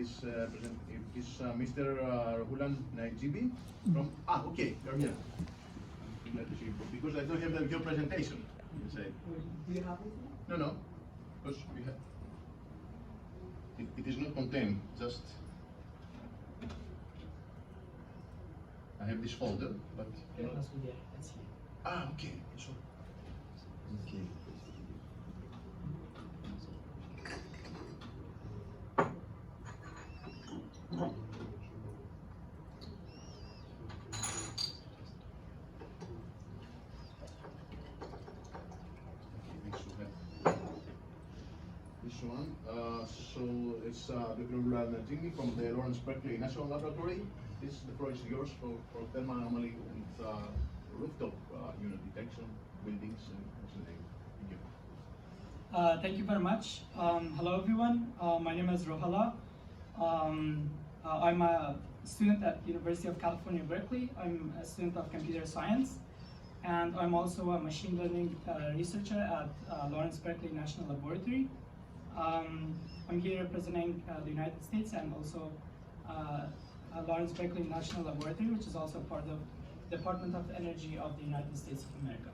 Is Mr. Rohullah Najibi from? Okay, you're here. I'm glad to see you because I don't have your presentation. You say. Do you have it? No, because we have. It is not contained. Just I have this folder, but It must be there. It's here. Okay. So. Okay. This one, so it's Dr. Rohullah Najibi from the Lawrence Berkeley National Laboratory. The floor is yours for thermal anomaly with rooftop unit detection, buildings, and thank you. Thank you very much. Hello everyone. My name is Rohullah. I'm a student at University of California, Berkeley. I'm a student of computer science, and I'm also a machine learning researcher at Lawrence Berkeley National Laboratory. I'm here representing the United States and also Lawrence Berkeley National Laboratory, which is also part of the Department of Energy of the United States of America.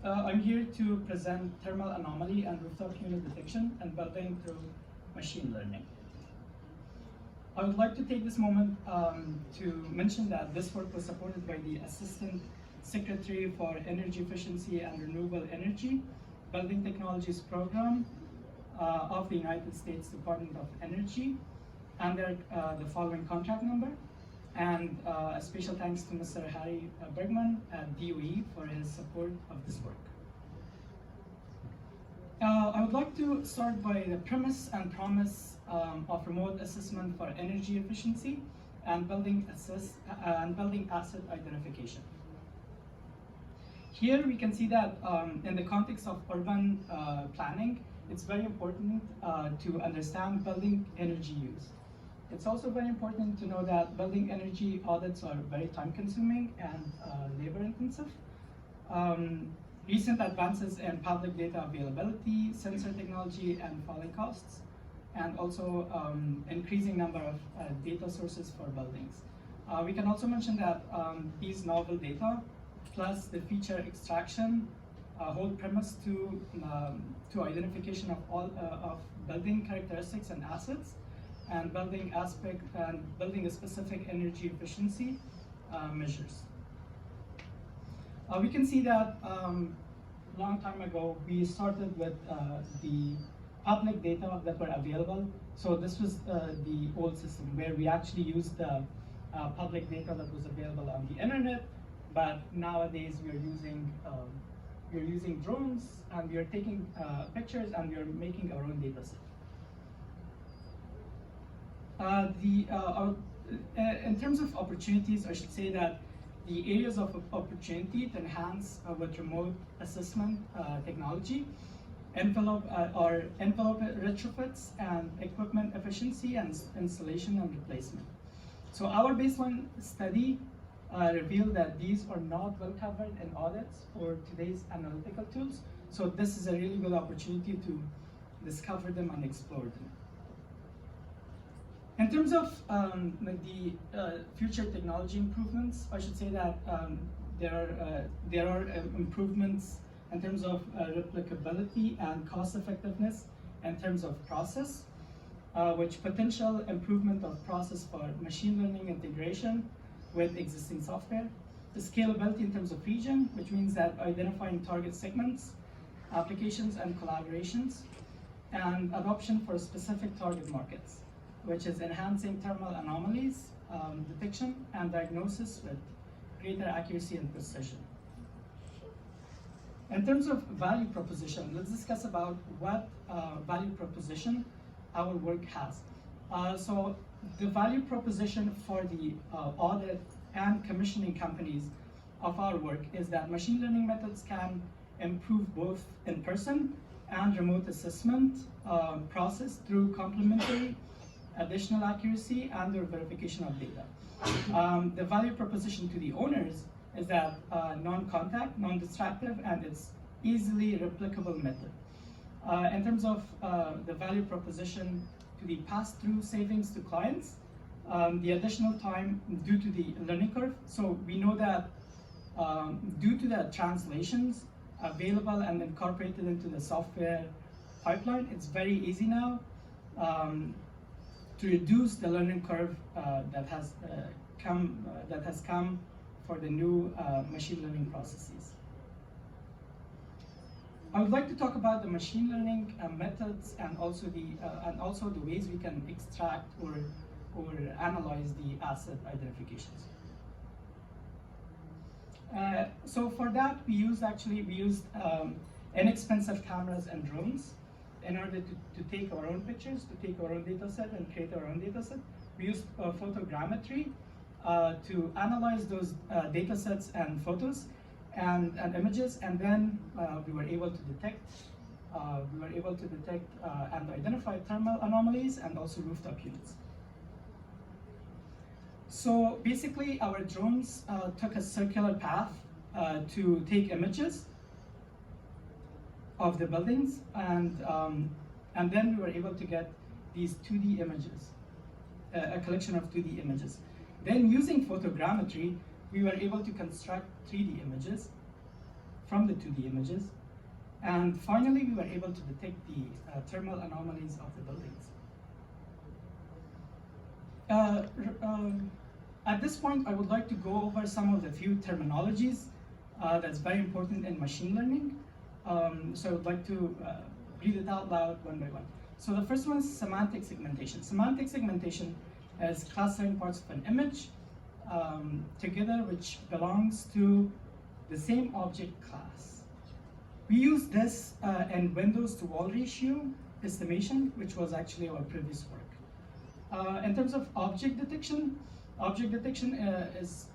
I'm here to present thermal anomaly and rooftop unit detection and building through machine learning. I would like to take this moment to mention that this work was supported by the Assistant Secretary for Energy Efficiency and Renewable Energy Building Technologies Program of the United States Department of Energy under the following contract number. And a special thanks to Mr. Harry Bergman at DOE for his support of this work. I would like to start by the premise and promise of remote assessment for energy efficiency and building asset identification. Here we can see that in the context of urban planning, it's very important to understand building energy use. It's also very important to know that building energy audits are very time-consuming and labor-intensive. Recent advances in public data availability, sensor technology, and falling costs, and also increasing number of data sources for buildings. We can also mention that these novel data, plus the feature extraction, hold premise to identification of all of building characteristics and assets, and building aspect and building a specific energy efficiency measures. We can see that long time ago we started with the public data that were available. So this was the old system where we actually used the public data that was available on the internet. But nowadays we are using drones, and we are taking pictures, and we are making our own data set. In terms of opportunities, I should say that the areas of opportunity to enhance with remote assessment technology, envelope retrofits, and equipment efficiency and installation and replacement. So our baseline study revealed that these are not well covered in audits or today's analytical tools. So this is a really good opportunity to discover them and explore them. In terms of the future technology improvements, I should say that there are improvements in terms of replicability and cost effectiveness in terms of process, which potential improvement of process for machine learning integration with existing software, the scalability in terms of region, which means that identifying target segments, applications, and collaborations, and adoption for specific target markets, which is enhancing thermal anomalies detection and diagnosis with greater accuracy and precision. In terms of value proposition, let's discuss about what value proposition our work has. So the value proposition for the audit and commissioning companies of our work is that machine learning methods can improve both in-person and remote assessment process through complementary additional accuracy and their verification of data. The value proposition to the owners is that non-contact, non-destructive, and it's easily replicable method. In terms of the value proposition the pass-through savings to clients, the additional time due to the learning curve. So we know that due to the translations available and incorporated into the software pipeline, it's very easy now to reduce the learning curve that has come for the new machine learning processes. I would like to talk about the machine learning methods and also the ways we can extract or analyze the asset identifications. So for that, we used inexpensive cameras and drones in order to take our own pictures, to take our own data set and create our own data set. We used photogrammetry to analyze those data sets and photos and images, and then we were able to detect and identify thermal anomalies and also rooftop units. So basically, our drones took a circular path to take images of the buildings, and then we were able to get these 2D images, a collection of 2D images. Then using photogrammetry, we were able to construct 3D images from the 2D images. And finally, we were able to detect the thermal anomalies of the buildings. At this point, I would like to go over some of the few terminologies that's very important in machine learning. So I would like to read it out loud one by one. So the first one is semantic segmentation. Semantic segmentation is clustering parts of an image together, which belongs to the same object class. We use this in Windows to wall ratio estimation, which was actually our previous work. In terms of object detection is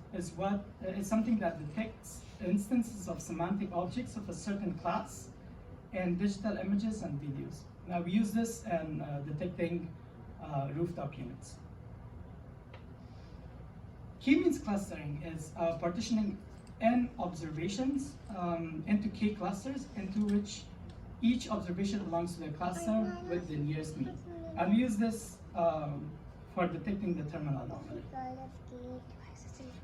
something that detects instances of semantic objects of a certain class in digital images and videos. Now we use this in detecting rooftop units. K-means clustering is partitioning n observations into k clusters, into which each observation belongs to the cluster with the nearest mean. And we use this for detecting the thermal anomaly.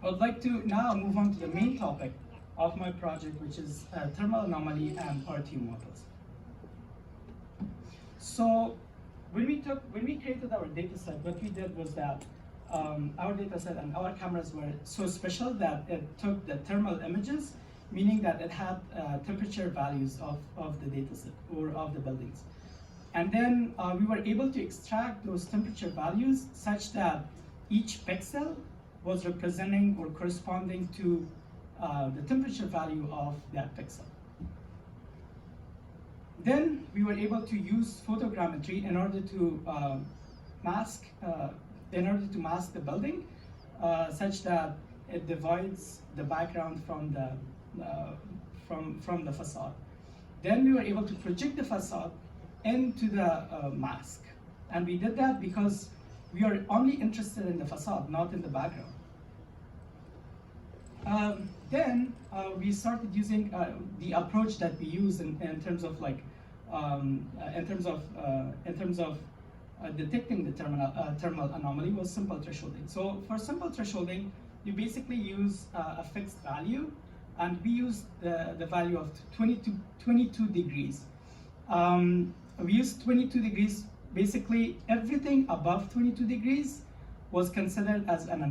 I would like to now move on to the main topic of my project, which is thermal anomaly and RTU models. So when we created our data set, what we did was that our data set and our cameras were so special that it took the thermal images, meaning that it had temperature values of the data set or of the buildings. And then we were able to extract those temperature values such that each pixel was representing or corresponding to the temperature value of that pixel. Then we were able to use photogrammetry in order to mask the building such that it divides the background from the facade. Then we were able to project the facade into the mask, and we did that because we are only interested in the facade, not in the background. Then we started using the approach that we use in terms of detecting the thermal anomaly was simple thresholding. So for simple thresholding, you basically use a fixed value, and we use the value of 22 degrees. We used 22 degrees. Basically, everything above 22 degrees was considered as an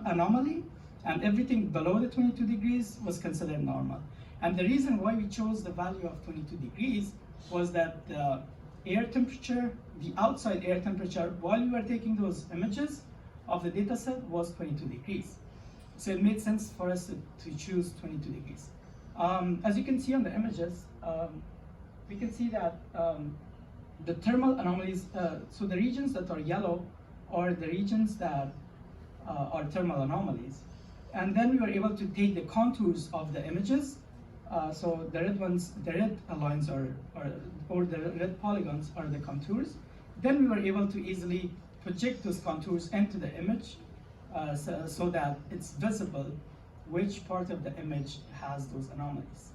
anomaly, and everything below the 22 degrees was considered normal. And the reason why we chose the value of 22 degrees was that the air temperature, the outside air temperature, while we were taking those images of the data set, was 22 degrees. So it made sense for us to choose 22 degrees. As you can see on the images, we can see that the thermal anomalies, so the regions that are yellow are the regions that are thermal anomalies. And then we were able to take the contours of the images. So the red lines or the red polygons are the contours. Then we were able to easily project those contours into the image so that it's visible which part of the image has those anomalies.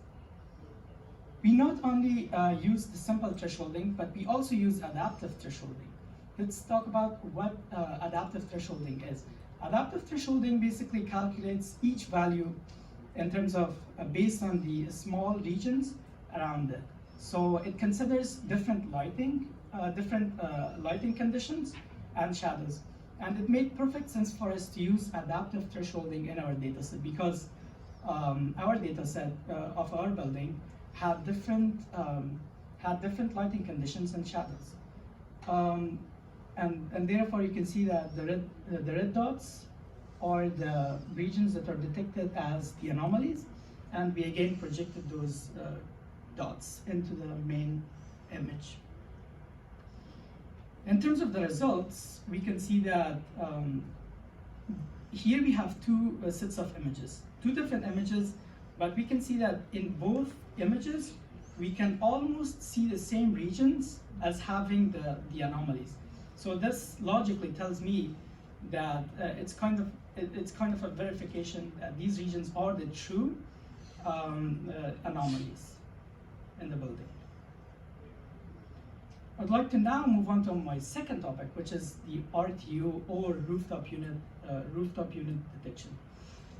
We not only use the simple thresholding, but we also use adaptive thresholding. let's talk about what adaptive thresholding is. Adaptive thresholding basically calculates each value in terms of based on the small regions around it. So it considers different lighting conditions and shadows. And it made perfect sense for us to use adaptive thresholding in our dataset because our dataset of our building had different lighting conditions and shadows. And therefore you can see that the red dots are the regions that are detected as the anomalies, and we again projected those dots into the main image. In terms of the results, we can see that here we have two sets of images, two different images, but we can see that in both images, we can almost see the same regions as having the anomalies. So this logically tells me that it's kind of a verification that these regions are the true anomalies in the building. I'd like to now move on to my second topic, which is the RTU or rooftop unit detection.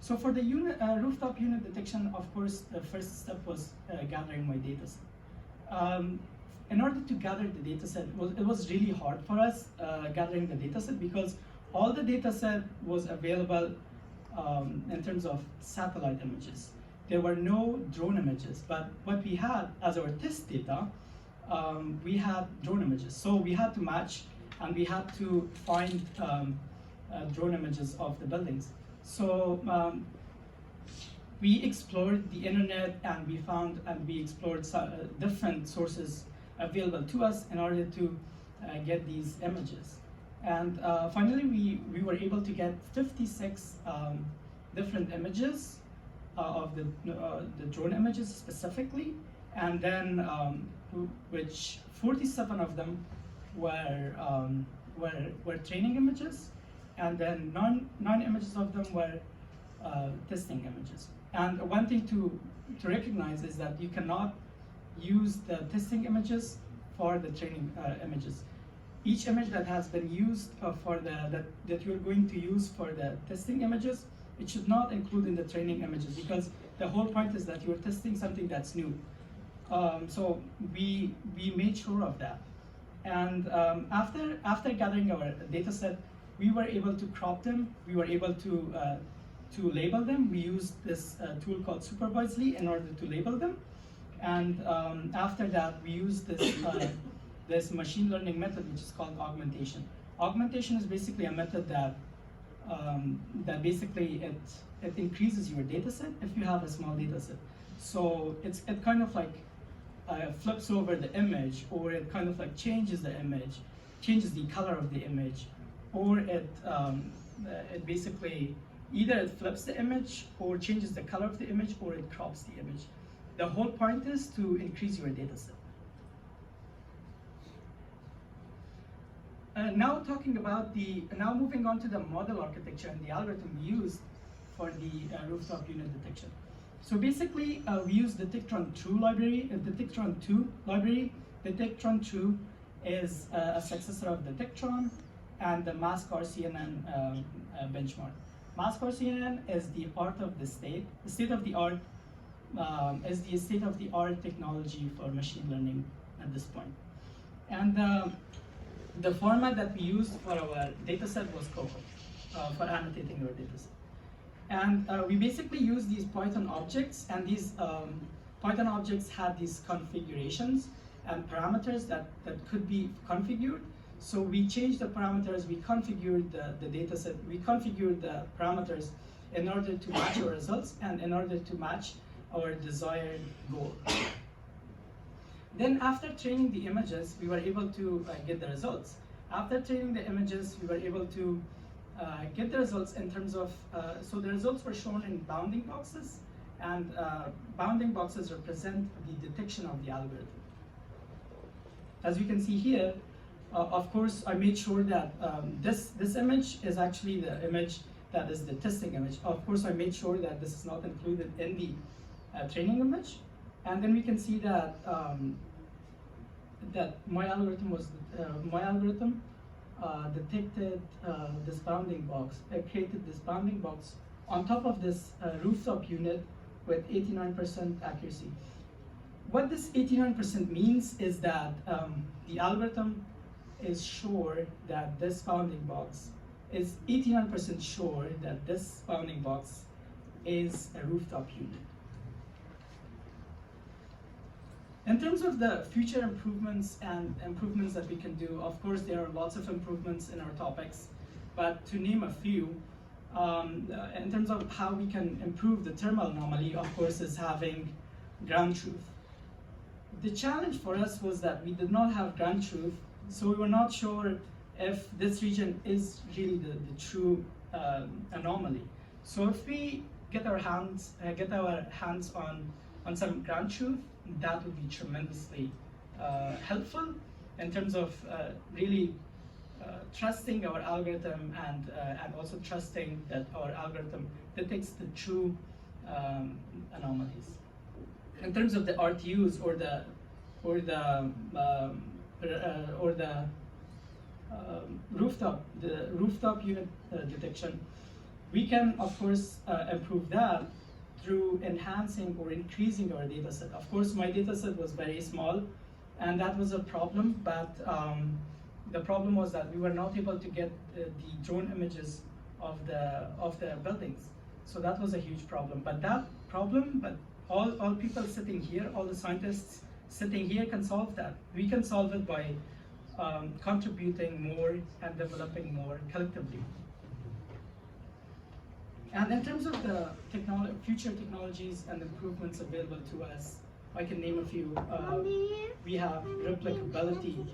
So for the rooftop unit detection, of course, the first step was gathering my data set. In order to gather the data set, it was really hard for us gathering the data set because all the data set was available in terms of satellite images. There were no drone images, but what we had as our test data, we had drone images. So we had to match and we had to find drone images of the buildings. So we explored the internet and we explored different sources available to us in order to get these images. And finally, we were able to get 56 different images of the drone images specifically, and then which 47 of them were training images, and then nine images of them were testing images. And one thing to recognize is that you cannot use the testing images for the training images. Each image that has been used that you're going to use for the testing images, it should not include in the training images because the whole point is that you're testing something that's new. So we made sure of that. And after gathering our data set, we were able to crop them. We were able to label them. We used this tool called Supervisely in order to label them. And after that, we used this this machine learning method, which is called augmentation. Augmentation is basically a method that basically it increases your data set if you have a small data set. So it kind of like flips over the image, or it kind of like changes the image, changes the color of the image, or it basically either it flips the image or changes the color of the image, or it crops the image. The whole point is to increase your data set. Now moving on to the model architecture and the algorithm we used for the rooftop unit detection. So basically, we use the Detectron2 library. Detectron2 library. Detectron2 is a successor of Detectron and the Mask RCNN benchmark. Mask RCNN is the art of the state. The state of the art is the state of the art technology for machine learning at this point. And the format that we used for our dataset was Coco for annotating our dataset. And we basically used these Python objects, and these Python objects had these configurations and parameters that could be configured. So we changed the parameters, we configured the dataset, we configured the parameters in order to match our results and in order to match our desired goal. Then after training the images, we were able to get the results. After training the images, we were able to get the results in terms of, so the results were shown in bounding boxes, and bounding boxes represent the detection of the algorithm. As you can see here, of course, I made sure that this image is actually the image that is the testing image. Of course, I made sure that this is not included in the training image. And then we can see that that my algorithm detected this bounding box, created this bounding box on top of this rooftop unit with 89% accuracy. What this 89% means is that the algorithm is sure that this bounding box is 89% sure that this bounding box is a rooftop unit. In terms of the future improvements and improvements that we can do, of course, there are lots of improvements in our topics, but to name a few, in terms of how we can improve the thermal anomaly, of course, is having ground truth. The challenge for us was that we did not have ground truth, so we were not sure if this region is really the true anomaly. So if we get our hands on some ground truth, that would be tremendously helpful in terms of really trusting our algorithm and also trusting that our algorithm detects the true anomalies. In terms of the RTUs or the rooftop unit detection, we can of course improve that through enhancing or increasing our data set. Of course, my data set was very small, and that was a problem, but the problem was that we were not able to get the drone images of the buildings. So that was a huge problem. But all people sitting here, all the scientists sitting here can solve that. We can solve it by contributing more and developing more collectively. And in terms of the future technologies and improvements available to us, I can name a few. We have replicability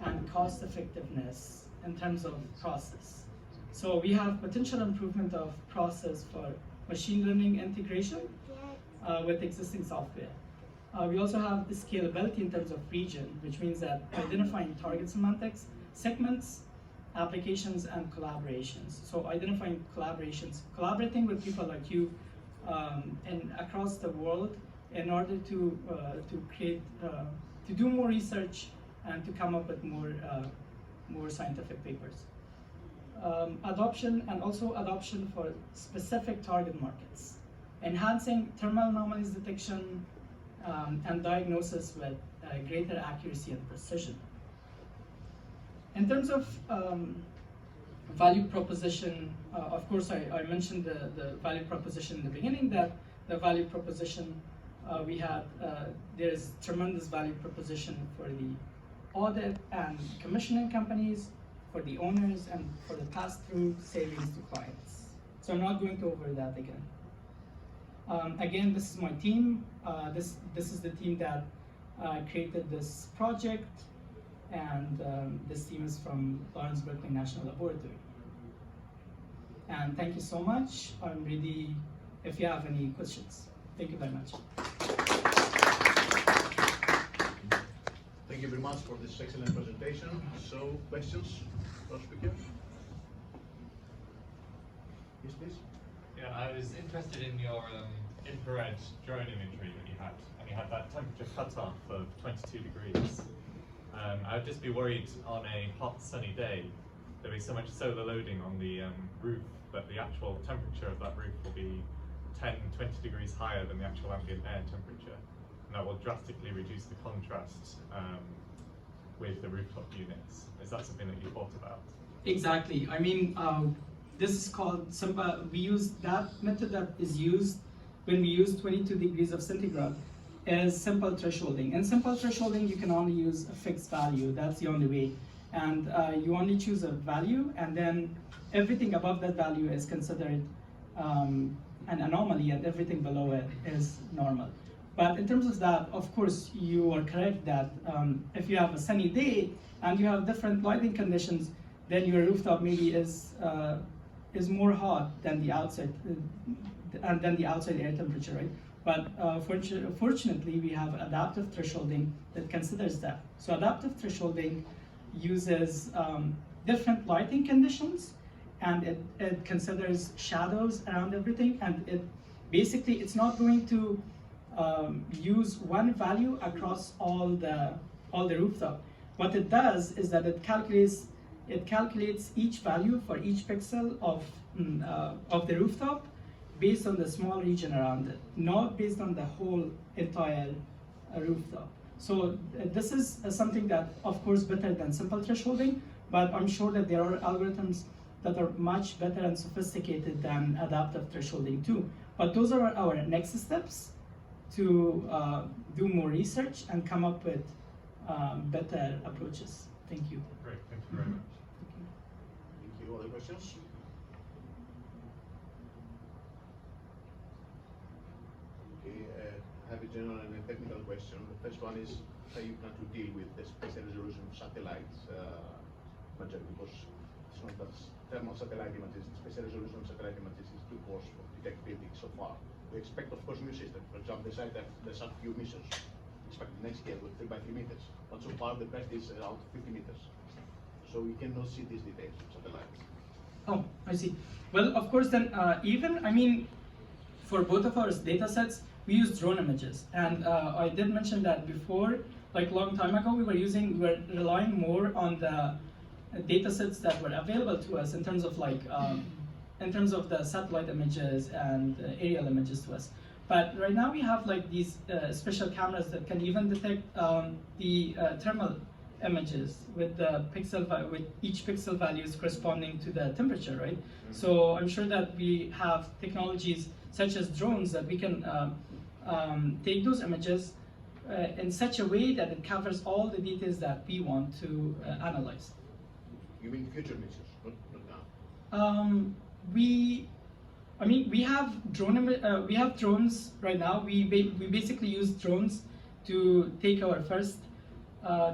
and cost effectiveness in terms of process. So we have potential improvement of process for machine learning integration with existing software. We also have the scalability in terms of region, which means that identifying target semantics, segments, applications, and collaborations. So identifying collaborations, collaborating with people like you across the world in order to create, to do more research and to come up with more scientific papers. Adoption and also adoption for specific target markets. Enhancing thermal anomalies detection and diagnosis with greater accuracy and precision. In terms of value proposition, of course, I mentioned the value proposition in the beginning, that the value proposition we had, there's tremendous value proposition for the audit and commissioning companies, for the owners, and for the pass-through savings to clients. So I'm not going to over that again. Again, this is my team. This is the team that created this project, and this team is from Lawrence Berkeley National Laboratory. And thank you so much. I'm ready if you have any questions. Thank you very much. Thank you very much for this excellent presentation. So, questions for speaker? Yes, please. Yeah, I was interested in your infrared drone imagery that you had, and you had that temperature cutoff of 22 degrees. I would just be worried on a hot, sunny day, there'll be so much solar loading on the roof that the actual temperature of that roof will be 10, 20 degrees higher than the actual ambient air temperature. And that will drastically reduce the contrast with the rooftop units. Is that something that you thought about? Exactly. I mean, this is called, we use that method that is used when we use 22 degrees of centigrade as simple thresholding. In simple thresholding, you can only use a fixed value. That's the only way. And you only choose a value, and then everything above that value is considered an anomaly, and everything below it is normal. But in terms of that, of course, you are correct that if you have a sunny day and you have different lighting conditions, then your rooftop maybe is more hot than the outside air temperature, right? But fortunately, we have adaptive thresholding that considers that. So adaptive thresholding uses different lighting conditions, and it considers shadows around everything, and it's not going to use one value across all the rooftop. What it does is that it calculates it calculates each value for each pixel of the rooftop based on the small region around it, not based on the whole entire rooftop. So this is something that, of course, better than simple thresholding, but I'm sure that there are algorithms that are much better and sophisticated than adaptive thresholding too. But those are our next steps to do more research and come up with better approaches. Thank you. Great, thank you very much. Thank you. Other questions? Okay, I have a general and a technical question. The first one is how you plan to deal with the spatial resolution of satellites imagery, because it's not that thermal satellite images, the spatial resolution of satellite images is too coarse to detect buildings so far. We expect, of course, new systems. For example, the site that there's a few missions expected next year with 3 by 3 meters, but so far the best is around 50 meters. So we cannot see these details of satellites. Oh, I see. Well, of course, then for both of our data sets, we use drone images. And I did mention that before, like a long time ago, we were relying more on the data sets that were available to us in terms of in terms of the satellite images and aerial images to us. But right now we have like these special cameras that can even detect the thermal images with the with each pixel values corresponding to the temperature, right? So I'm sure that we have technologies such as drones that we can take those images in such a way that it covers all the details that we want to analyze. You mean future missions, not now? We have drones right now. We basically use drones to take our first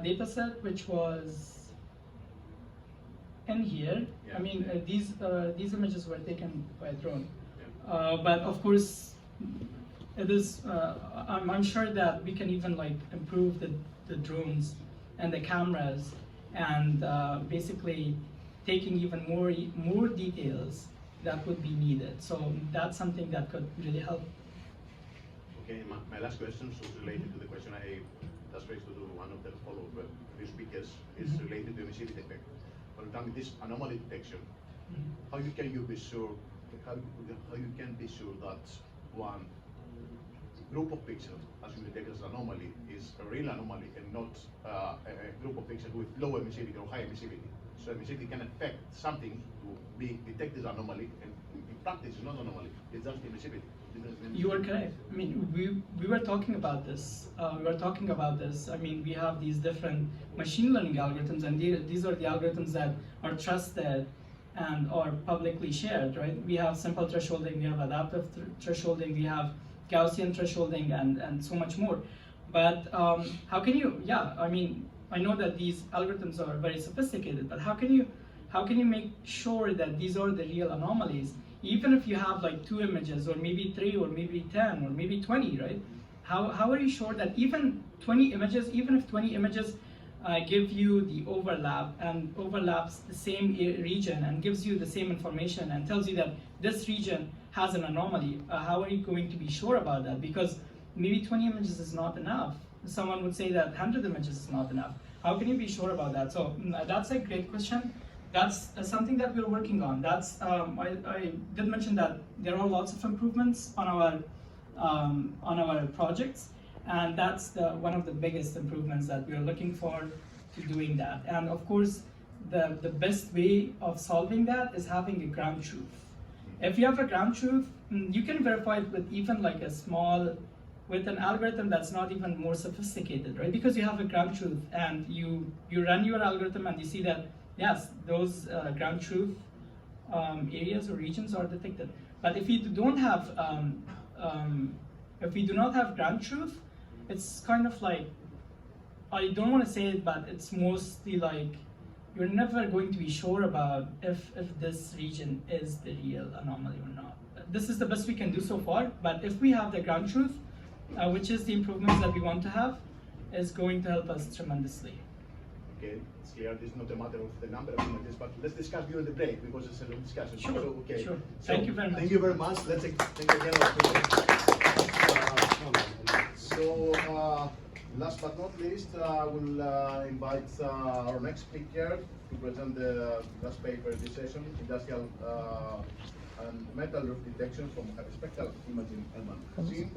data set, which was in here. Yeah. I mean, these images were taken by a drone. Yeah. But of course, it is. I'm sure that we can even like improve the drones and the cameras, and basically taking even more details that would be needed. So that's something that could really help. Okay, my last question is related to the question I just raised to one of the previous speakers. Is related to emissivity effect. For example, this anomaly detection, how you can be sure that one group of pixels, as you detect as anomaly, is a real anomaly and not a group of pixels with low emissivity or high emissivity. So emissivity can affect something to be detected as anomaly, and in practice it's not anomaly, it's just emissivity. You are correct. I mean, we were talking about this. I mean, we have these different machine learning algorithms, and these are the algorithms that are trusted and are publicly shared, right? We have simple thresholding, we have adaptive thresholding, we have Gaussian thresholding, and so much more. But how can you? Yeah, I mean, I know that these algorithms are very sophisticated, but how can you make sure that these are the real anomalies, even if you have like 2 images, or maybe 3, or maybe 10, or maybe 20, right? How are you sure that even if 20 images give you the overlap and overlaps the same region and gives you the same information and tells you that this region has an anomaly, how are you going to be sure about that? Because maybe 20 images is not enough. Someone would say that 100 images is not enough. How can you be sure about that? So that's a great question. That's something that we're working on. That's I did mention that there are lots of improvements on our projects, and that's one of the biggest improvements that we're looking for to doing that. And of course, the best way of solving that is having a ground truth. If you have a ground truth, you can verify it with even like with an algorithm that's not even more sophisticated, right? Because you have a ground truth, and you run your algorithm and you see that, yes, those ground truth areas or regions are detected. But if you don't have, if we do not have ground truth, it's kind of like, I don't want to say it, but it's mostly like you're never going to be sure about if this region is the real anomaly or not. This is the best we can do so far, but if we have the ground truth, which is the improvements that we want to have, is going to help us tremendously. Okay, it's clear this is not a matter of the number of images, but let's discuss during the break because it's a long discussion. Sure, so, okay. Sure. So, thank you very much. Thank you very much. Let's thank you again. Last but not least, I will invite our next speaker, to present the last paper in this session, industrial and metal roof detection from hyperspectral imaging urban scene.